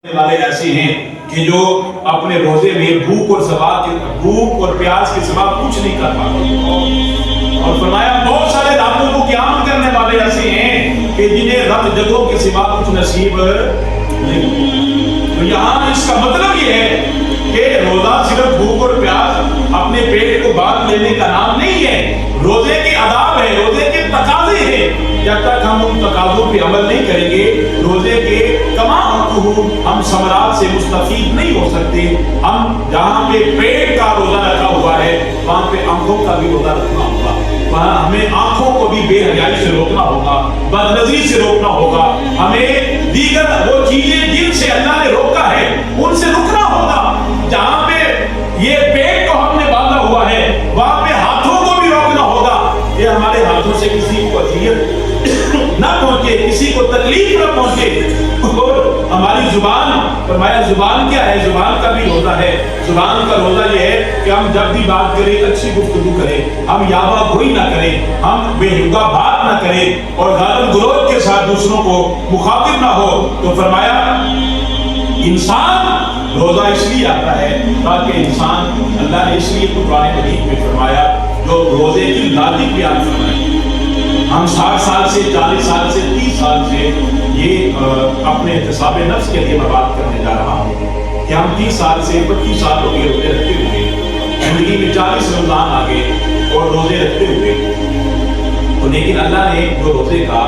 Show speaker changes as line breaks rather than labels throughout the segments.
والے ایسے ہیں کہ جو اپنے روزے میں بھوک اور پیاس کے سوا کچھ نہیں کر پاتے، اور فرمایا بہت سارے راتوں کو قیام کرنے والے ایسے ہیں کہ جنہیں رات جگہوں کے سوا کچھ نصیب نہیں۔ تو یہاں اس کا مطلب یہ ہے کہ روزہ صرف بھوک اور پیاس اپنے پیٹ کو باندھ لینے کا نام نہیں ہے، روزے کے آداب ہے، روزے کے تقاضے ہیں۔ جب تک ہم ان تقاضوں پہ عمل نہیں کریں گے، روزے کے تمام حقوق ہم ثمرات سے مستفید نہیں ہو سکتے۔ ہم جہاں پہ پیٹ کا روزہ رکھا ہوا ہے وہاں پہ آنکھوں کا بھی روزہ رکھنا ہوگا، وہاں ہمیں آنکھوں کو بھی بے حیائی سے روکنا ہوگا، بد نظری سے روکنا ہوگا، ہمیں دیگر وہ چیزیں جن سے اللہ نے روکا ہے ان سے رکنا ہوگا۔ جہاں پہ یہ پیٹ کو ہم نے باندھا ہوا ہے وہاں پہ ہاتھوں کو بھی روکنا ہوگا کہ ہمارے ہاتھوں سے کسی کو اذیت نہ پہنچے، کسی کو تکلیف نہ پہنچے۔ اور ہماری زبان، فرمایا زبان کیا ہے؟ زبان کا بھی روزہ ہے۔ زبان کا روزہ یہ ہے کہ ہم جب بھی بات کریں اچھی گفتگو کریں، ہم یاوہ گوئی نہ کریں، ہم بےہودہ بات نہ کریں اور غالب گلوچ کے ساتھ دوسروں کو مخاطب نہ ہو۔ تو فرمایا انسان روزہ اس لیے آتا ہے تاکہ انسان، اللہ نے اس لیے قرآن مجید میں فرمایا جو روزے کی لاجک بیان فرمائی۔ ہم 60 سال سے، 40 سال سے، 30 سال سے یہ اپنے احتساب نفس کے لیے میں بات کرنے جا رہا ہوں کہ ہم 30 سال سے 25 سال ہو گئے روزے رکھتے ہوئے، زندگی میں 40 رمضان آ گئے اور روزے رکھتے ہوئے۔ تو لیکن اللہ نے جو روزے کا،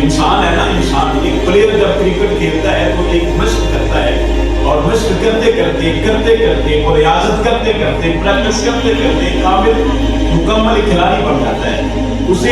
انسان ہے نا، انسان ایک پلیئر جب کرکٹ کھیلتا ہے تو ایک مشق کرتا ہے، اور مشق کرتے کرتے اور ریاضت کرتے پریکٹس کرتے کامل مکمل کھلاڑی بن جاتا ہے۔ اسے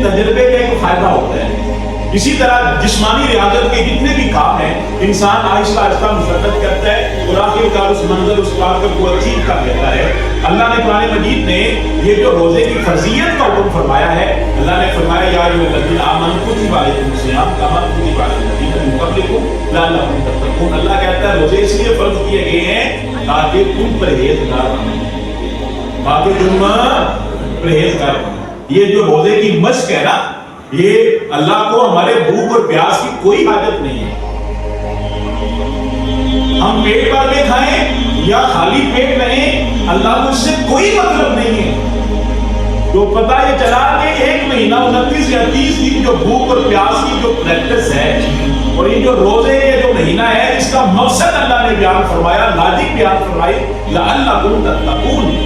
تجربے کا ایک فائدہ ہوتا ہے۔ اسی طرح جسمانی ریاضت کے جتنے بھی کام ہیں انسان آہستہ آہستہ مشقت کرتا ہے اور آخرکار اس منظر، اس کارکر کو اچیو کر لیتا ہے۔ اللہ نے قرآن مجید نے یہ جو روزے کی فرضیت کا حکم فرمایا ہے، اللہ نے فرمایا یا ایھا الذین آمنوا کتب علیکم الصیام کما کتب علی الذین من قبلکم لعلکم تتقون۔ اللہ کہتا ہے روزے اس لیے فرض کیے گئے ہیں تاکہ تم پرہیزگار بنو، تاکہ تم پرہیزگار بنو۔ یہ جو روزے کی مشق ہے نا، یہ اللہ کو ہمارے بھوک اور پیاس کی کوئی حاجت نہیں ہے۔ ہم پیٹ بھر کے کھائیں یا خالی پیٹ رہیں، اللہ کو اس سے کوئی مطلب نہیں ہے۔ تو پتہ یہ چلا کہ ایک مہینہ 29 یا 30 دن جو بھوک اور پیاس کی جو پریکٹس ہے اور یہ جو روزے کے جو مہینہ ہے، اس کا مقصد اللہ نے بیان فرمایا، لاجک بیان فرمائی، لعلکم تتقون۔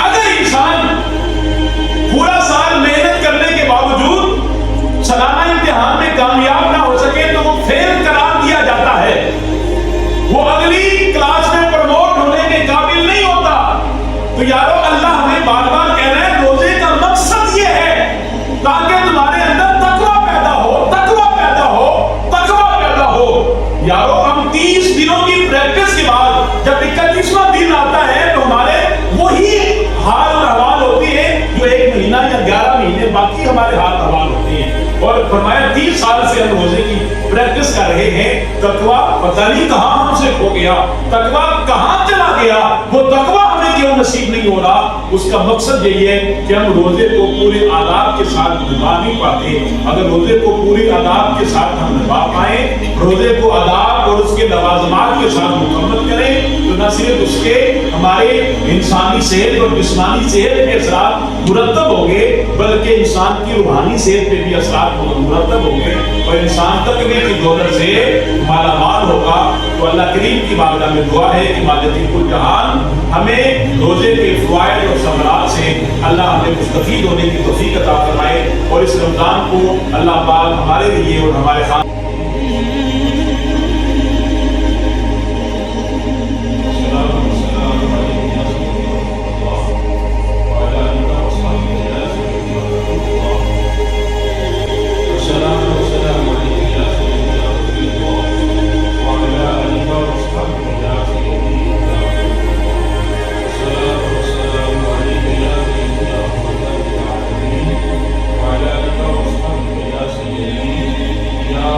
اگر انسان پورا سال محنت کرنے کے باوجود سالانہ امتحان میں کامیاب نہ ہو سکے تو وہ فیل قرار دیا جاتا ہے، وہ اگلی کلاس میں پروموٹ ہونے کے قابل نہیں ہوتا۔ تو یارو اللہ ہمیں بار بار کہہ رہے ہیں روزے کا مقصد یہ ہے تاکہ تمہارے اندر تقویٰ پیدا ہو، تقویٰ پیدا ہو، تقویٰ پیدا ہو۔ یارو ہم 30 دنوں کی پریکٹس کے بعد جب 31واں دن آتا ہے تو ہمارے وہی حال احوال ہوتی ہے جو ایک مہینہ یا 11 مہینے باقی ہمارے حال احوال ہوتے ہیں۔ اور فرمایا 30 سال سے ہم روزے کی پریکٹس کر رہے ہیں، تقویٰ پتہ نہیں کہاں ہم سے کھو گیا، تقویٰ کہاں چلا گیا، وہ تقویٰ ہمیں کیوں نصیب نہیں ہو رہا؟ اس کا مقصد یہی ہے کہ ہم روزے کو پورے آداب کے ساتھ نبھا نہیں پاتے۔ اگر روزے کو پورے آداب کے ساتھ ہم نبھا پائیں، روزے کو آداب اور اس کے لوازمات کے ساتھ مکمل کریں، تو نہ صرف اس کے ہمارے انسانی صحت اور جسمانی صحت کے اثرات مرتب ہوں گے بلکہ انسان کی روحانی صحت پہ بھی اثرات مرتب ہوں گے اور انسان تقوی کی دولت سے مالا مال ہوگا۔ تو اللہ کریم کی بارگاہ میں دعا ہے کہ مالک کل جہان ہمیں روزے کے فوائد اور ثمرات سے اللہ ہمیں مستفید ہونے کی توفیق عطا فرمائے، اور اس رمضان کو اللہ پاک ہمارے لیے اور ہمارے خاندان
یا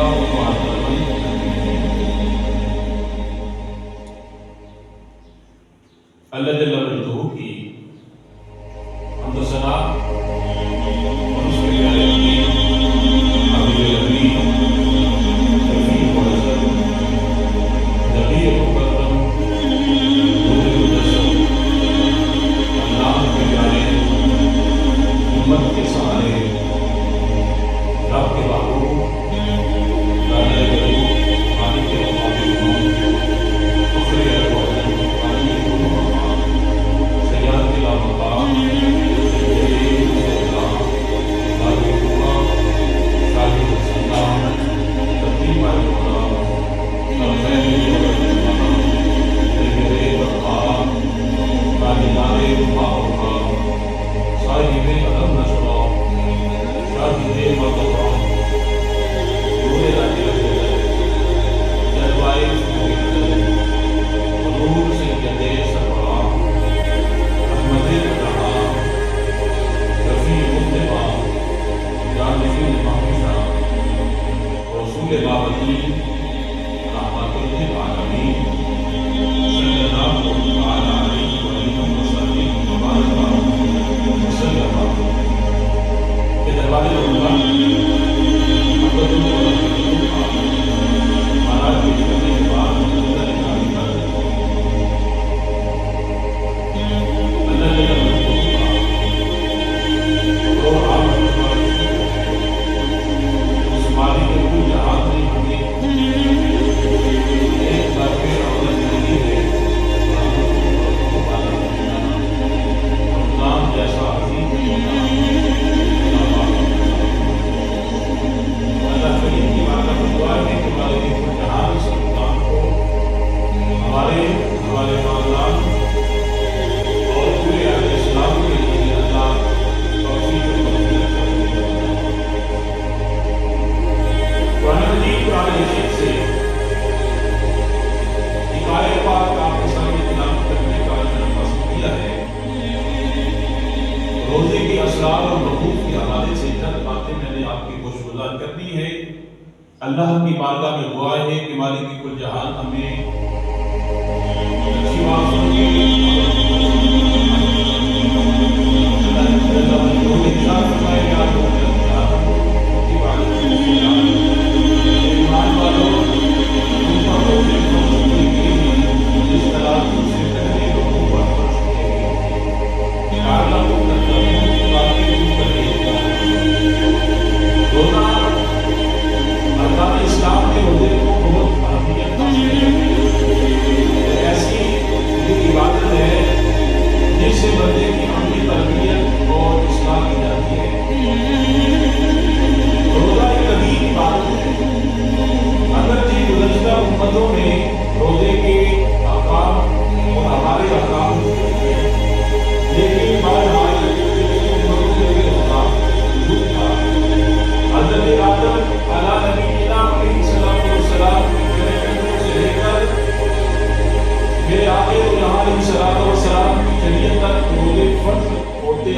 اللہ کی بارگاہ میں دعا ہے کہ مالک کل جہان ہمیں اچھی بات سن کے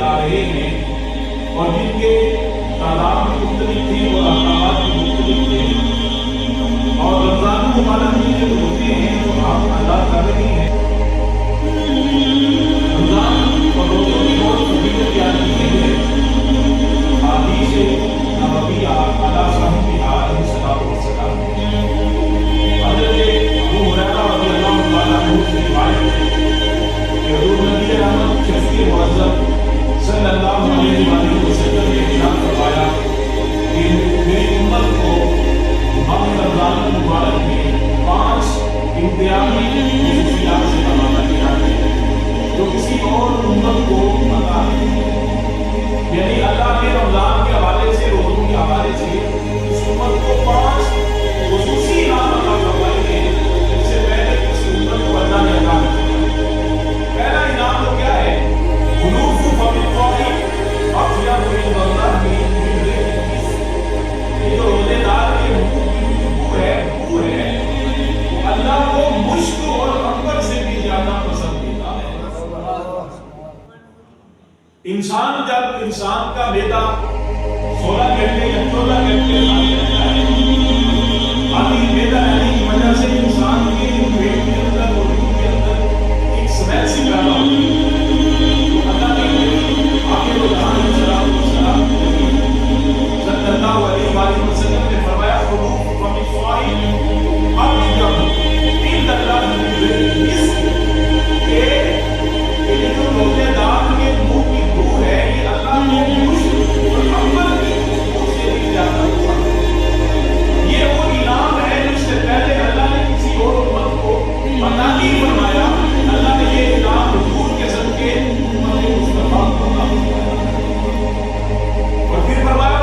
آ رہے ہیں اور جن کے تعداد بھی مختلف تھی اور احکامات بھی مختلف تھے اور رمضان مبارک میں جو ہوتے ہیں وہ آپ ادا کر رہے ہیں. رمضان اور روزوں کی بہت فضیلت بیان کی گئی ہے. حدیث نبوی اعلیٰ صاحب کی علیہ الصلوۃ والسلام حضرت ابو ہریرہ رضی اللہ تعالیٰ عنہ سے روایت ہے کہ حضور نبی رحمت شفیع معظم صلی اللہ علیہ وسلم نے ارشاد فرمایا کہ میری امت کو ہم رمضان المبارک میں 5 امتیازی خصوصیات سے نوازا گیا ہے جو کسی اور امت کو عطا نہیں ہے. یعنی اللہ نے رمضان کے حوالے سے روزوں کے حوالے سے اس امت کو 5 خصوصی انعام عطا فرمائے ہیں جن سے پہلے کسی امت کو اللہ نے عطا نہیں فرمایا. پہلا انعام تو کیا ہے؟ خلوف یہ جو روزے دار کی بو ہے اللہ کو مشک اور عنبر سے بھی زیادہ پسندیدہ ہے. انسان جب انسان کا معدہ 16 گھنٹے یا 14 گھنٹے خالی رہتا ہے خالی معدہ رہنے کی وجہ سے انسان کے پیٹ کے اندر اور منہ کے اندر ایک سمیل سی پیدا ہوتی ہے. اللہ نے آخر الجہان صلی اللہ علیہ وآلہ وسلم نے فرمایا خلوف فم الصائم اطیب عند اللہ من المسک کہ یہ جو روزے دار کے منہ کی بو ہے یہ اللہ کو مشک اور عنبر کی بو سے بھی زیادہ پسند ہے. یہ وہ انعام ہے جس سے پہلے اللہ نے کسی اور امت کو عطا نہیں فرمایا. اللہ نے یہ انعام حضور کے صدقے امت مصطفیٰ کو عطا فرمایا. اور پھر فرمایا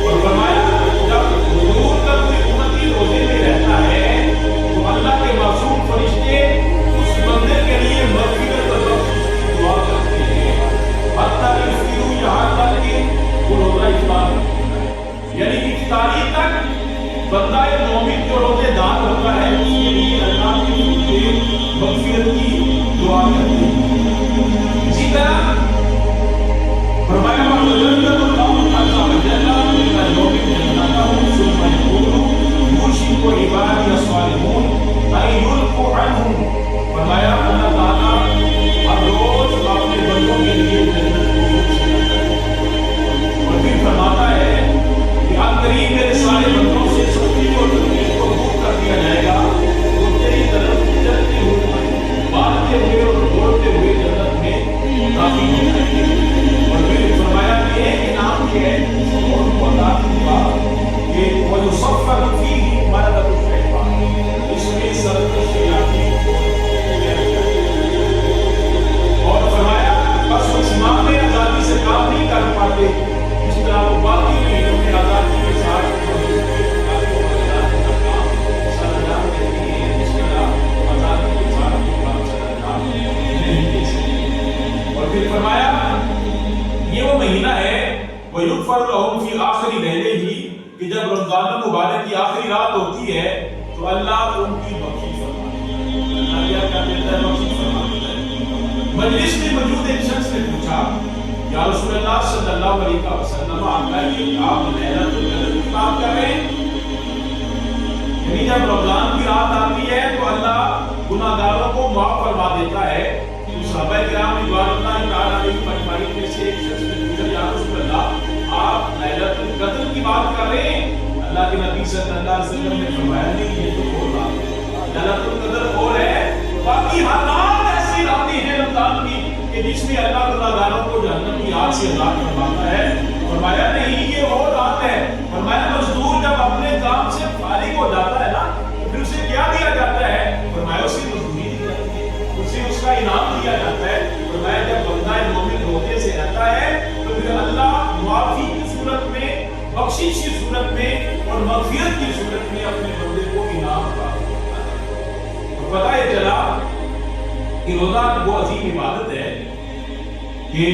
اور فرمایا جب حضور کا کوئی امتی روزے میں رہتا ہے تو اللہ کے معصوم فرشتے اس بندے کے لیے مغفرت اور بخشش کی دعا کرتے ہیں حتیٰ یفطروا یہاں تک کہ وہ روزہ افطار یعنی افطاری تک بندہ مومن جو روزے دار ہوتا ہے اس کے لیے اللہ کے مغفرت کی دعا کرتے ہیں. اسی طرح فرمایا وَتَذَكَّرُ اللَّهُ عَزَّ وَجَلَّ مِنَ يَوْمِ جَنَّتَهُ ثُمَّ يَقُولُ يُوشِكُ عِبَادِيَ الصَّالِحُونَ أَن يُلْقُوا عَنْهُمْ. فرمایا اللہ تعالیٰ ہر روز اپنے بندوں کے لیے جنت کو روشن کرتا ہے اور پھر فرماتا ہے کہ عنقریب میرے سارے بندوں سے سختی اور تکلیف کو دور کر دیا جائے گا وہ تیری طرف چلتے ہوئے بھاگتے ہوئے اور دوڑتے ہوئے جنت میں داخل ہو جائیں گے. فرمایا کہ ایک انعام یہ ہے اور بتا دوں کہ وہ جو سفر فی مردۃ الشیطان اس میں سرکش شیاطین اور فرمایا بس اس ماہ میں آزادی سے کام نہیں کر پاتے اس طرح وہ باقی مہینوں میں آزادی کے ساتھ اور پھر فرمایا یہ وہ مہینہ ہے وَيُغْفَرُ لَهُمْ فِي آخِرِ لَيْلِهِ کہ جب رمضان المبارک کی آخری رات ہوتی ہے تو اللہ ان کی بخشش فرماتا ہے. اللہ کیا کہتا ہے؟ بخشش فرماتا ہے. مجلس میں موجود ایک شخص نے پوچھا یا رسول اللہ صلی اللہ علیہ وسلم آپ لیلۃ القدر کی بات کر رہے ہیں؟ یعنی جب رمضان کی رات آتی ہے تو اللہ گناہگاروں کو معاف فرما دیتا ہے. تو صحابہ کرام رضوان اللہ تعالیٰ علیہ مجمعین میں سے ایک شخص نے پوچھا یا رسول اللہ آپ لیلۃ القدر کی بات کر رہے ہیں؟ اللہ کے نبی صلی اللہ علیہ وسلم نے فرمایا نہیں، یہ تو اور بات ہے. لیلۃ القدر اور ہے، باقی حالات ایسی راتیں ہیں رمضان کی کہ جس میں اللہ گناہگاروں کو جہنم کی آگ سے آزاد فرماتا ہے. فرمایا نہیں، یہ اور رات ہے. فرمایا مزدور جب اپنے کام سے فارغ ہو جاتا ہے نا تو پھر اسے کیا دیا جاتا ہے؟ فرمایا اسے مزدوری دی جاتی ہے، اسے اس کا انعام دیا جاتا ہے. فرمایا جب بندہ مومن روزے سے رہتا ہے تو پھر اللہ معافی کی صورت میں، بخشش کی صورت میں اور مغفرت کی صورت میں اپنے بندے کو انعام عطا کرتا ہے. تو پتہ یہ چلا کہ روزہ وہ عظیم عبادت ہے کہ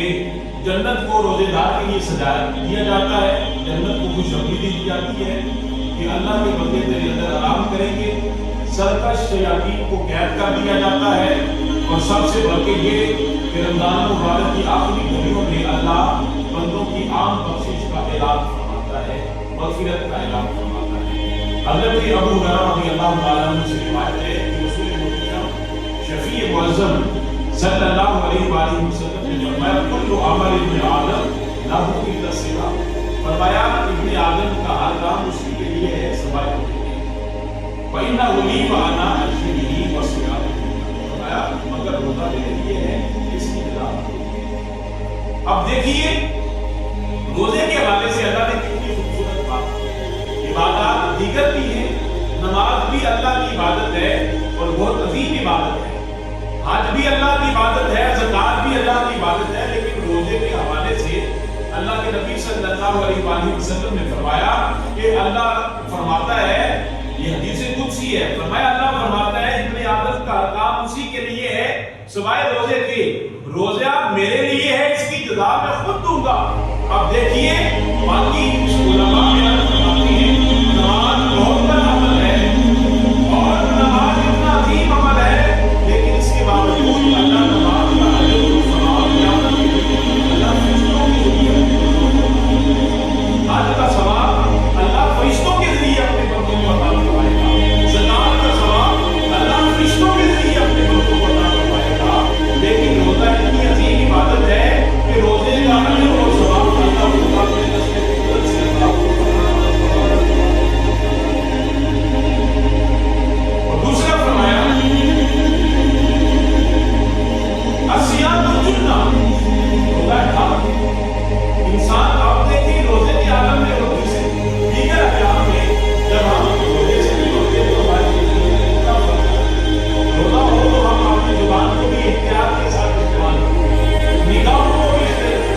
جنت کو روزے دار کے لیے سجایا دیا جاتا ہے. جنت کو خوشخبری دی جاتی ہے کہ اللہ کے بندے تیرے اندر آرام کریں گے. سرکش شیاطین کو قید کر دیا جاتا ہے. اور سب سے بڑھ کے یہ کہ رمضان مبارک کی آخری گھڑیوں میں اللہ بندوں کی عام بخشش کا اعلان فرماتا ہے، مغفرت کا اعلان فرماتا ہے. حضرت ابو ہریرہ رضی اللہ تعالیٰ عنہ سے روایت ہے کہ رسول مکرم شفیع معظم صلی اللہ علیہ وآلہ وسلم نے فرمایا کل عمل ابن آدم لہ الا الصیام. فرمایا ابن آدم کا ہر کام اس کے لیے ہے سوائے روزے کے. فإنہ لی وأنا أجزی بہ وصیام. فرمایا مگر روزہ میرے لیے ہے، اس کی جزا. اب دیکھیے روزے کے حوالے سے اللہ نے کتنی خوبصورت بات کی. عبادات دیگر بھی ہیں، نماز بھی اللہ کی عبادت ہے اور بہت عظیم عبادت ہے. حج بھی اللہ کی عبادت ہے، زکات بھی اللہ کی عبادت ہے. لیکن روزے کے حوالے سے اللہ کے نبی صلی اللہ علیہ وآلہ وسلم نے فرمایا کہ اللہ فرماتا ہے، یہ حدیث قدسی ہے، فرمایا اللہ فرماتا ہے ابن آدم کا کام اسی کے لیے ہے سوائے روزے کے. روزہ میرے لیے ہے، اس کی جزا میں خود دوں گا. اب دیکھیے باقی علماء فرماتے ہیں نماز بہت بڑا عمل ہے اور نماز اتنا عظیم عمل ہے، لیکن اس کے باوجود اللہ نماز کا اجر و ثواب قیامت کے دن اللہ فرشتوں کے ذریعے حج کا ثواب اللہ فرشتوں کے ذریعے اپنے بندوں کو عطا فرمائے گا. زکات کا ثواب اللہ فرشتوں کے ذریعے اپنے بندوں کو عطا فرمائے گا. لیکن روزہ اتنی عظیم عبادت ہے کہ روزے کا اجر و ثواب اللہ تعالیٰ اپنے نسل کی مدد سے عطا فرمائے گا. اور دوسرا فرمایا الصیام جنہ، روزہ ڈھال. انسان آپ دیکھیں روزے کے عالم میں اور دیگر احکام میں جب ہم روزے سے نہیں ہوتے تو ہماری زندگی میں کیا فرق ہے؟ روزہ ہو تو ہم اپنی زبان کو بھی احتیاط کے ساتھ استعمال کرتے ہیں، نگاہوں کو بھی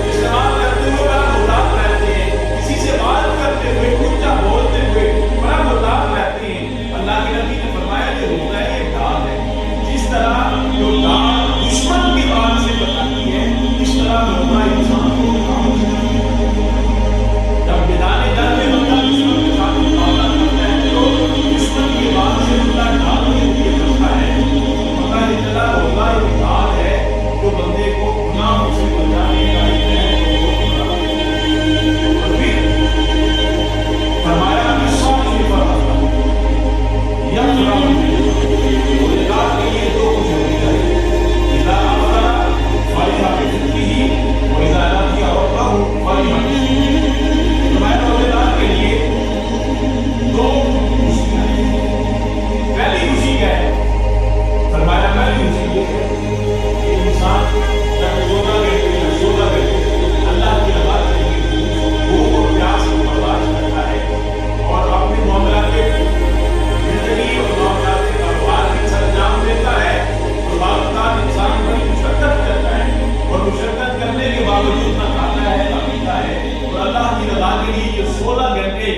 استعمال کرتے ہوئے بڑا محتاط رہتے ہیں، کسی سے بات کرتے ہوئے اونچا بولتے ہوئے بڑا محتاط رہتے ہیں. اللہ کے نبی نے فرمایا کہ روزہ یہ ڈال ہے، جس طرح جو ڈال دشمن کی بات سے بتاتی ہے اس طرح روزہ انسان کو جب میدان جنگ میں بندہ دشمن کے ساتھ مقابلہ کرتا ہے تو دشمن کی بات سے بندہ ڈال کے لیے کرتا ہے. پتہ یہ چلا روزہ ایک ڈال ہے جو بندے کو گناہوں سے بچانے کا اور پھر فرمایا کہ سوچ کے پر روزگار کے لیے دو کچھ ہوتی ہے. اذا افطر فليحق بفطره واذا لم يفطر فليحق بصومه. فرمایا روزگار کے لیے دو خوشیاں ہیں. پہلی خوشی کیا ہے؟ فرمایا پہلی خوشی یہ ہے کہ انسان جب 16 گھنٹے اللہ کی رضا کے لیے بھوک اور پیاس کو برداشت کرتا ہے اور اپنے معاملات کے زندگی اور معاملات کے کاروبار کے سر انجام دیتا ہے اور بعض اوقات انسان بڑی مشقت کرتا ہے اور مشقت کرنے کے باوجود نہ کھاتا ہے نہ پیتا ہے اور اللہ کی رضا کے لیے یہ 16 گھنٹے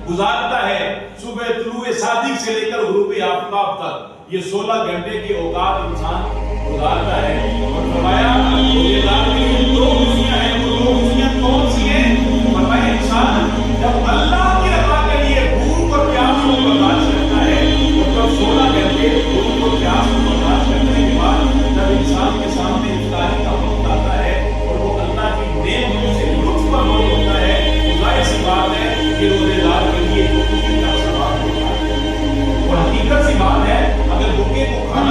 گزارتا ہے. صبح طلوع صادق سے لے کر غروب آفتاب تک یہ 16 گھنٹے کے اوقات انسان گزارتا ہے. اور فرمایا روزگار کے لیے دو خوشیاں ہیں. وہ دو خوشیاں کون سی ہیں؟ فرمایا انسان جب اللہ کی رضا کے لیے بھوک اور پیاس کو برداشت کرتا ہے اور جب 16 گھنٹے بھوک اور پیاس کو برداشت کرنے کے بعد جب انسان کے سامنے افطاری کا وقت آتا ہے اور وہ اللہ کی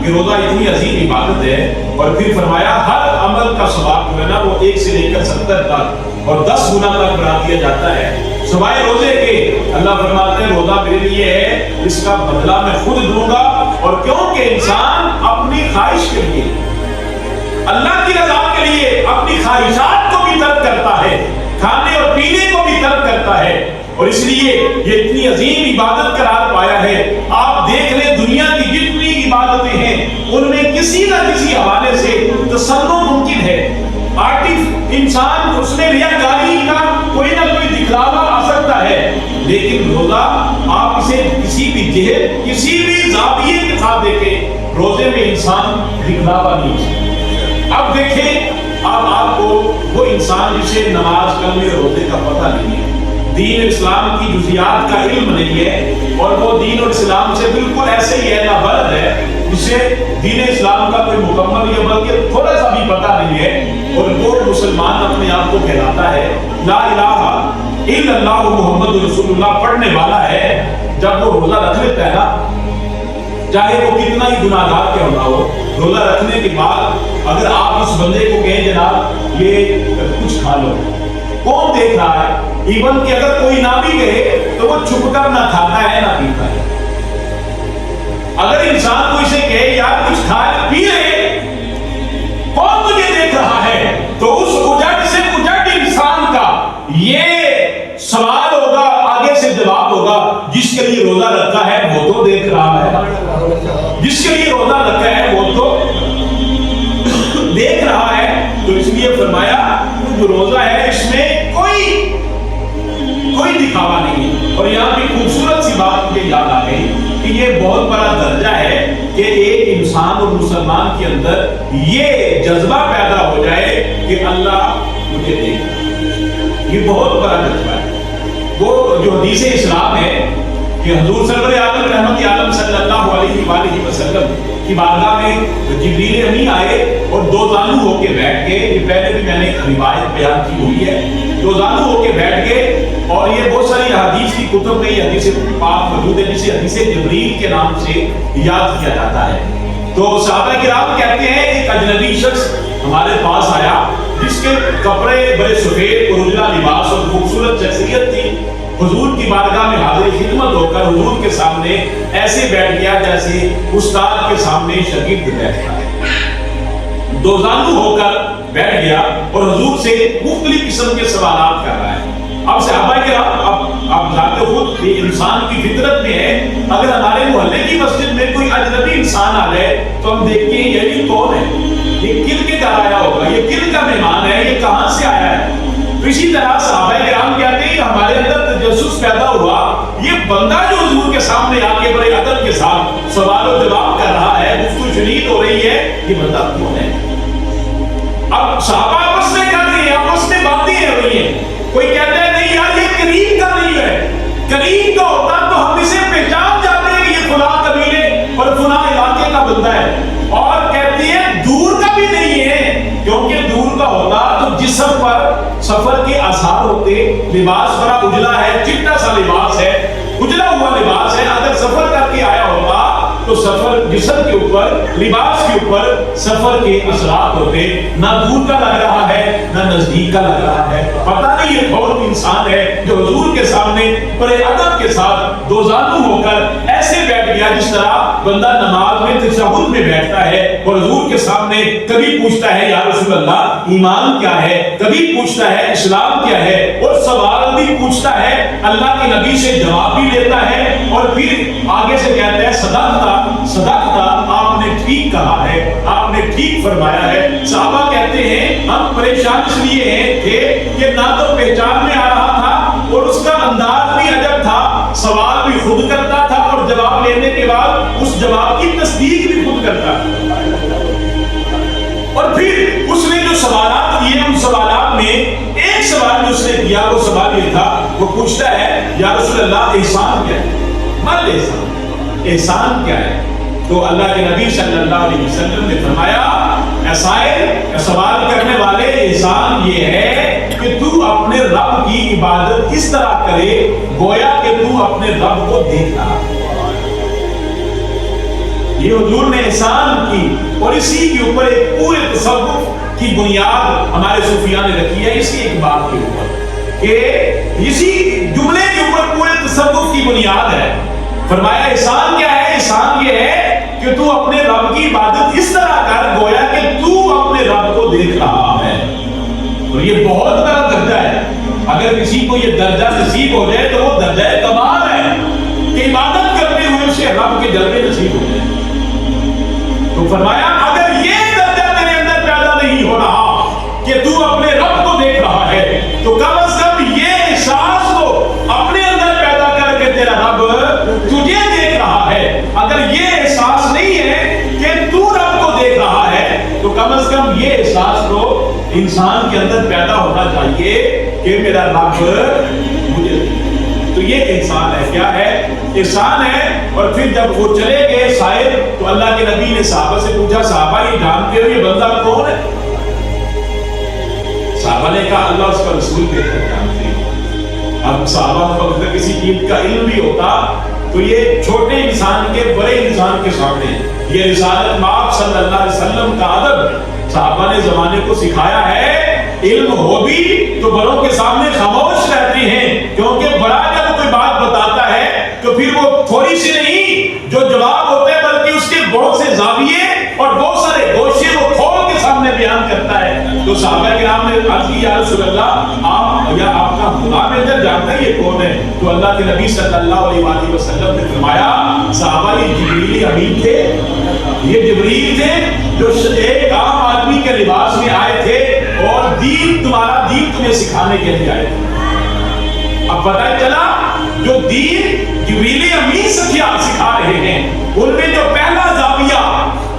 کہ روزہ اتنی عظیم عبادت ہے، اور پھر فرمایا ہر عمل کا ثواب جو ہے نا وہ 1 سے لے کر 70 تک اور 10 گنا تک بڑھا دیا جاتا ہے سوائے روزے کے۔ اللہ فرماتے ہیں روزہ میرے لیے ہے، اس کا بدلہ میں خود دوں گا، اور کیونکہ انسان اپنی خواہش کے لیے، اللہ کی رضا کے لیے اپنی خواہشات کو بھی ترک کرتا ہے، کھانے اور پینے کو بھی ترک کرتا ہے، اور اس لیے یہ اتنی عظیم عبادت قرار پایا ہے۔ آپ دیکھ لیں دنیا کی جتنی عبادتیں ہیں ان میں کسی نہ کسی حوالے سے تصنع ممکن ہے، انسان اس میں ریاکاری کا کوئی نہ کوئی دکھلاوا آ سکتا ہے، لیکن روزہ آپ اسے کسی بھی جہت کسی بھی زاویے کے ساتھ دیکھیں، روزے میں انسان دکھلاوا نہیں ہو سکتا۔ اب دیکھیں آپ کو وہ انسان جسے نماز کلمے روزے کا پتہ نہیں ہے، دین اسلام کی جزیات کا علم نہیں ہے، اور وہ دین اور اسلام سے بالکل ایسے ہی ہے نابلد ہے، جسے دین اسلام کا کوئی مکمل یا بلکہ تھوڑا سا بھی پتہ نہیں ہے، اور وہ مسلمان اپنے آپ کو کہلاتا ہے لا الہ الا اللہ محمد رسول اللہ پڑھنے والا ہے، جب وہ روزہ رکھ لیتا ہے نا، چاہے وہ کتنا ہی گناہگار کیوں نہ ہو، روزہ رکھنے کے بعد اگر آپ اس بندے کو کہیں جناب یہ کچھ کھا لو، کون دیکھ رہا ہے؟ ایون کہ اگر کوئی نہ بھی کہے تو وہ چھپ کر نہ کھاتا ہے نہ پیتا ہے۔ اگر انسان کو اسے کہے یار کچھ کھا پی لے، کون تجھے دیکھ رہا ہے؟ تو اس اجڑ سے اجڑ انسان کا یہ سوال ہوگا، آگے سے جواب ہوگا، جس کے لیے روزہ رکھا ہے وہ تو دیکھ رہا ہے، جس کے لیے روزہ رکھا ہے وہ تو دیکھ رہا ہے۔ تو اس لیے فرمایا جو روزہ ہے اس میں کوئی دکھاوا نہیں ہے۔ اور یہاں بھی خوبصورت سی بات مجھے یاد آ گئی کہ یہ بہت بڑا درجہ ہے کہ ایک انسان اور مسلمان کے اندر یہ جذبہ پیدا ہو جائے کہ اللہ مجھے دیکھ، یہ بہت بڑا جذبہ ہے۔ وہ جو حدیث اسلام ہے کہ حضور سرور عالم رحمت عالم صلی اللہ علیہ وآلہ وسلم کی بارگاہ میں جبریل امین آئے اور دو زانو ہو کے بیٹھ گئے، یہ پہلے بھی میں نے روایت بیان کی ہوئی ہے، دو زانو ہو کے بیٹھ گئے، اور یہ بہت ساری حدیث کی کتب میں یہ حدیث پاک موجود ہے جسے حدیث جبریل کے نام سے یاد کیا جاتا ہے۔ تو صحابہ کرام کہتے ہیں ایک اجنبی شخص ہمارے پاس آیا جس کے کپڑے بڑے سفید اور اجلا لباس اور خوبصورت شخصیت تھی، حضور کی بارگاہ میں حاضر خدمت ہو کر حضور کے سامنے ایسے بیٹھ گیا جیسے استاد کے سامنے شاگرد بیٹھتا ہے، دو زانو ہو کر بیٹھ گیا اور حضور سے مختلف قسم کے سوالات کر رہا ہے۔ اب صحابہ کرام آپ جانتے خود یہ انسان کی فطرت میں ہے، اگر ہمارے محلے کی مسجد میں کوئی اجنبی انسان آ جائے تو ہم دیکھتے ہیں یہ کون ہے، یہ کن کے گھر آیا ہوگا، یہ کن کا مہمان ہے، یہ کہاں سے آیا ہے۔ تو اسی طرح صحابہ کرام کہتے ہیں کہ ہمارے اندر تجسس پیدا ہوا، یہ بندہ جو حضور کے سامنے آ کے بڑے ادب کے ساتھ سوال و جواب کر رہا ہے، گفتگو شنید ہو رہی ہے، یہ بندہ کون ہے۔ اب صحابہ آپس میں کر رہے ہیں، آپس میں باتیں ہو رہی ہیں، کوئی کہتا ہے نہیں یار یہ قریب کا نہیں ہے، قریب کا ہوتا تو ہم اسے پہچان جاتے ہیں کہ یہ فلاں قبیلے اور فلاں علاقے کا بندہ ہے، اور کہتے ہیں دور کا بھی نہیں ہے، کیونکہ دور کا ہوتا تو جسم پر سفر کے آثار ہوتے، لباس بڑا اجلا ہے، چٹا سا لباس ہے، اجلا ہوا لباس ہے، اگر سفر کر کے آیا ہوتا تو سفر جسم کے اوپر لباس کے اوپر سفر کے اثرات ہوتے، نہ دور کا لگ رہا ہے نہ نزدیک کا لگ رہا ہے، پتہ نہیں یہ کون انسان ہے جو حضور کے سامنے بڑے ادب کے ساتھ دو زانو ہو کر ایسے بیٹھ گیا جس طرح بندہ نماز میں تشہد میں بیٹھتا ہے اور حضور کے سامنے کبھی پوچھتا ہے یا رسول اللہ ایمان کیا ہے، کبھی پوچھتا ہے اسلام کیا ہے، اور سوال بھی پوچھتا ہے، اللہ کے نبی سے جواب بھی لیتا ہے، اور پھر آگے سے کہتا ہے صدقتا صدقتا، آپ نے ٹھیک کہا ہے، آپ نے ٹھیک فرمایا ہے۔ صحابہ کہتے ہیں ہم پریشان اس لیے تھے کہ نہ تو پہچان میں آ رہا تھا اور اس کا انداز بھی عجب تھا، سوال بھی خود کرتا تھا اور جواب لینے کے بعد اس جواب کی تصدیق بھی خود کرتا تھا، اور پھر اس نے جو سوالات کیے ان سوالات میں ایک سوال جو اس نے کیا وہ سوال یہ تھا، وہ پوچھتا ہے یا رسول اللہ احسان کیا ہے، مال احسان کیا ہے؟ تو اللہ کے نبی صلی اللہ علیہ وسلم نے فرمایا سوال کرنے والے احسان یہ ہے کہ تو اپنے رب کی عبادت اس طرح کرے گویا کہ تو اپنے رب کو دیکھ رہا۔ یہ حضور نے احسان کی اور اسی کے اوپر ایک پورے تصوف کی بنیاد ہمارے صوفیاء نے رکھی ہے، اسی ایک بات کے اوپر کہ اسی جملے کے اوپر پورے تصوف کی بنیاد ہے۔ فرمایا احسان کیا ہے؟ احسان یہ ہے کہ تو اپنے رب کی عبادت اس طرح کر گویا کہ تو اپنے رب کو دیکھ رہا ہے۔ اور یہ بہت بڑا درجہ ہے، اگر کسی کو یہ درجہ نصیب ہو جائے تو وہ درجہ کمال ہے کہ عبادت کرتے ہوئے اسے رب کے جلوے نصیب ہو جائے۔ تو فرمایا اگر یہ درجہ تیرے اندر پیدا نہیں ہو رہا کہ تو اپنے رب کو دیکھ رہا ہے تو کم از کم یہ احساس کو اپنے اندر پیدا کر کے تیرا رب تجھے دیکھ رہا ہے۔ اگر یہ احساس نہیں ہے کہ تو رب کو دیکھ رہا ہے تو کم از کم یہ احساس کو انسان کے اندر پیدا ہونا چاہیے کہ میرا رب مجھے دیکھ۔ تو یہ احسان ہے، کیا ہے؟ احسان ہے۔ اور پھر جب وہ چلے گئے سائر تو اللہ کے نبی نے صحابہ سے پوچھا صحابہ یہ جانتے ہو یہ بندہ کون ہے؟ صحابہ نے کہا اللہ اس کا رسول بہتر جانتے ہیں۔ اب صحابہ کو اگر کسی چیز کا علم بھی ہوتا تو یہ چھوٹے انسان کے بڑے انسان کے سامنے یہ رسالت مآب صلی اللہ علیہ وسلم کا ادب صحابہ نے زمانے کو سکھایا ہے۔ علم ہو بھی تو بڑوں کے سامنے خاموش رہتے ہیں، کیونکہ بڑا جب کوئی بات بتاتا ہے تو پھر وہ تھوڑی سی نہیں جو جواب ہوتے ہیں بلکہ اس کے بہت سے زاویے اور بہت سارے گوشے وہ کھول کے سامنے بیان کرتا ہے۔ تو صحابہ کرام نے عرض کی یا رسول اللہ آپ یا آپ کا خدا بہتر جانتا ہے یہ کون ہے؟ تو اللہ کے نبی صلی اللہ علیہ وآلہ وسلم نے فرمایا صحابہ یہ جبریل امین تھے، یہ جبریل تھے جو ایک عام آدمی کے لباس میں آئے تھے اور دین تمہارا دین تمہیں سکھانے کے لیے آئے تھے۔ اب پتہ چلا جو دین جبریل امین سکھا رہے ہیں ان میں جو پہلا زاویہ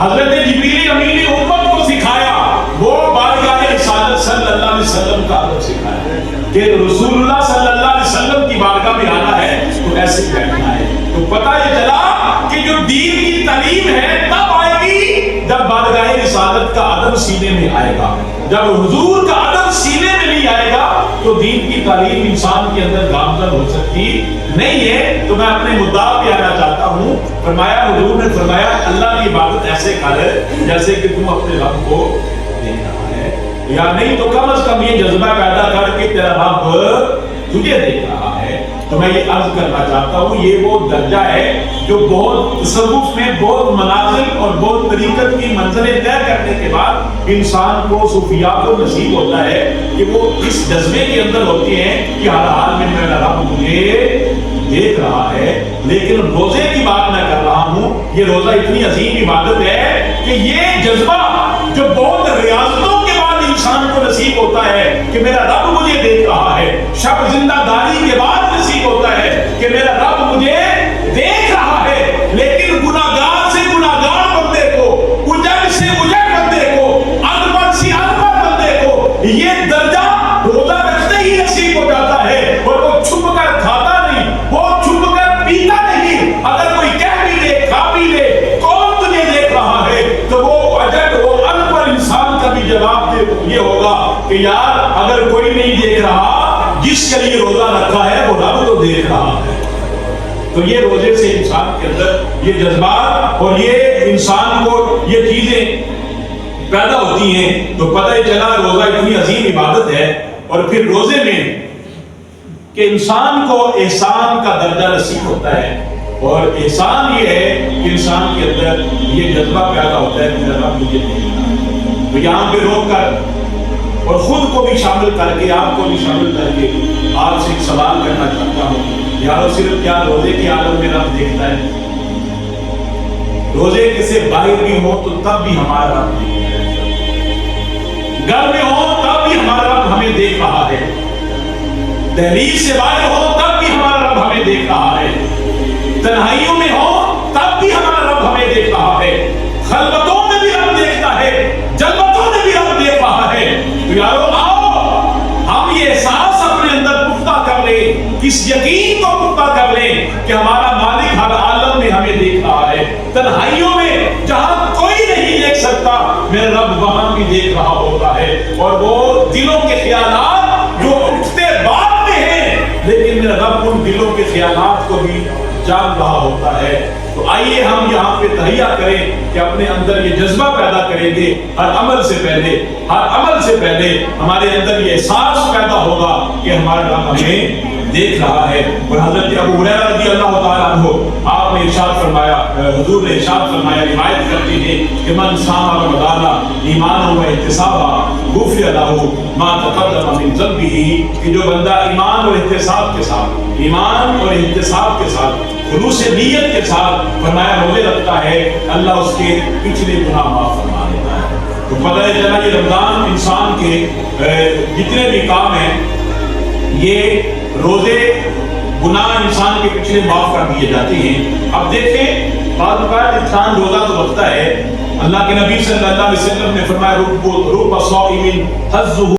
حضرت جبریل امین نے امت کو سکھایا وہ بارگاہ رسالت صلی اللہ علیہ وسلم کا ادب سکھایا کہ رسول اللہ صلی اللہ علیہ وسلم کی بارگاہ میں آنا ہے تو ایسے بیٹھنا ہے۔ تو پتہ یہ چلا کہ جو دین کی تعلیم ہے تب آئے گی جب بارگاہ رسالت کا ادب سینے میں آئے گا۔ جب حضور کا ادب سینے میں نہیں آئے گا تو دین کی تعلیم انسان کے اندر گامزن ہو سکتی نہیں ہے۔ تو میں اپنے مدعا پہ آنا چاہتا ہوں۔ فرمایا حضور نے فرمایا اللہ کی عبادت ایسے کر جیسے کہ تم اپنے رب کو دیکھ رہا ہے، یا نہیں تو کم از کم یہ جذبہ پیدا کر کے تیرا رب تجھے دیکھ رہا ہے۔ تو میں یہ عرض کرنا چاہتا ہوں یہ وہ درجہ ہے جو بہت تصوف میں بہت منازل اور بہت طریقت کی منزلیں طے کرنے کے بعد انسان کو صوفیاء کو نصیب ہوتا ہے کہ وہ اس جذبے کے اندر ہوتے ہیں کہ ہر حال میں میرا رب مجھے دیکھ رہا ہے۔ لیکن روزے کی بات میں کر رہا ہوں، یہ روزہ اتنی عظیم عبادت ہے کہ یہ جذبہ جو بہت ریاضتوں کے بعد انسان کو نصیب ہوتا ہے کہ میرا رب مجھے دیکھ رہا ہے، شب زندہ داری کے بعد نصیب ہوتا ہے کہ میرا رب مجھے دیکھ رہا ہے۔ لیکن گناہگار سے گناہگار بندے کو، اجڑ سے اجڑ بندے کو، ان پڑھ سے ان پڑھ بندے کو یہ درجہ روزہ رکھتے ہی نصیب ہو جاتا ہے۔ اور وہ چھپ کر کھاتا نہیں، وہ چھپ کر پیتا نہیں، اگر کوئی کہہ بھی لے کھا بھی لے کون تجھے دیکھ رہا ہے تو وہ اجڑ وہ ان پڑھ انسان کا بھی جواب یہ ہوگا کہ یار اگر کوئی نہیں دیکھ رہا جس کے لیے روزہ رکھا ہے وہ رب تو دیکھ رہا ہے۔ تو یہ روزے سے انسان کے اندر یہ جذبات اور یہ انسان کو یہ چیزیں پیدا ہوتی ہیں۔ تو پتہ ہی چلا روزہ اتنی عظیم عبادت ہے۔ اور پھر روزے میں کہ انسان کو احسان کا درجہ نصیب ہوتا ہے، اور احسان یہ ہے کہ انسان کے اندر یہ جذبہ پیدا ہوتا ہے کہ میرا رب مجھے دیکھ رہا ہے۔ تو یہاں پہ روک کر اور خود کو بھی شامل کر کے آپ کو بھی شامل کر کے آپ سے ایک سوال کرنا چاہتا ہوں یارو صرف کیا روزے کی عالم میں رب دیکھتا ہے؟ روزے کے سے باہر بھی ہو تو تب بھی ہمارا رب دیکھتا ہے، گھر میں ہو تب بھی ہمارا رب ہمیں دیکھ رہا ہے، دہلیز سے باہر ہو تب بھی ہمارا رب ہمیں دیکھ رہا ہے، تنہائیوں میں ہو تب بھی ہمارا رب ہمیں دیکھ رہا ہے، خلوتوں میں بھی رب دیکھتا ہے، جلوتوں میں بھی رب دیکھ رہا ہے۔ تو یارو آؤ ہم یہ احساس اپنے اندر پختہ کر لیں، اس یقین کو پختہ کر لیں کہ ہمارا مالک ہر عالم میں ہمیں دیکھ رہا ہے، تنہائیوں میں جہاں کوئی نہیں دیکھ سکتا میرا رب وہاں بھی دیکھ رہا ہوتا ہے۔ اور وہ دلوں کے خیالات جو اٹھتے بعد میں ہیں لیکن میرا رب ان دلوں کے خیالات کو بھی چل رہا ہوتا ہے۔ تو آئیے ہم یہاں پہ تہیہ کریں کہ اپنے اندر یہ جذبہ پیدا کریں گے، ہر عمل سے پہلے ہمارے اندر یہ احساس پیدا ہوگا کہ ہمارا رب ہمیں دیکھ رہا ہے۔ اور حضرت ابو ہریرہ رضی اللہ تعالیٰ عنہ آپ نے ارشاد فرمایا، حضور نے ارشاد فرمایا، روایت کرتے ہیں کہ من صام رمضان ایمانا و احتسابا غفر لہ ما تقدم من ذنبہ، کہ جو بندہ ایمان اور احتساب کے ساتھ خلوص نیت کے ساتھ فرمایا روزے رکھتا ہے، اللہ اس کے پچھلے گناہ معاف فرما دیتا ہے۔ تو پتہ چلا یہ رمضان انسان کے جتنے بھی کام ہیں، یہ روزے گناہ انسان کے پچھلے معاف کر دیے جاتے ہیں۔ اب دیکھیں بعض اوقات انسان روزہ تو رکھتا ہے، اللہ کے نبی صلی اللہ علیہ وسلم نے فرمایا رب صائم حظہ